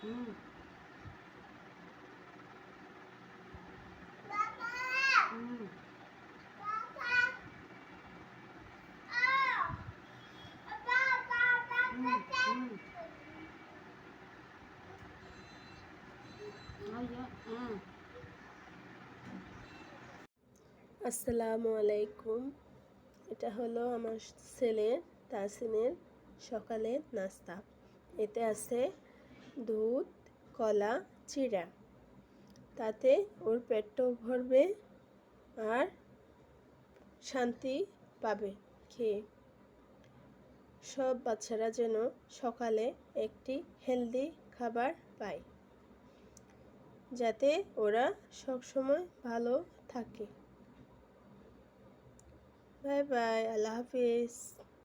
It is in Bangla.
হুম। হুম। হুম। হুম। আসসালামু আলাইকুম। এটা হলো আমার ছেলে তাহসিনের সকালের নাস্তা। এতে আছে দুধ, কলা, চিড়া। তাতে ওর পেটটাও ভরবে আর শান্তি পাবে খেয়ে। সব বাচ্চারা যেন সকালে একটি হেলদি খাবার পায়, যাতে ওরা সবসময় ভালো থাকে। বাই বাই, আল্লাহ হাফিজ।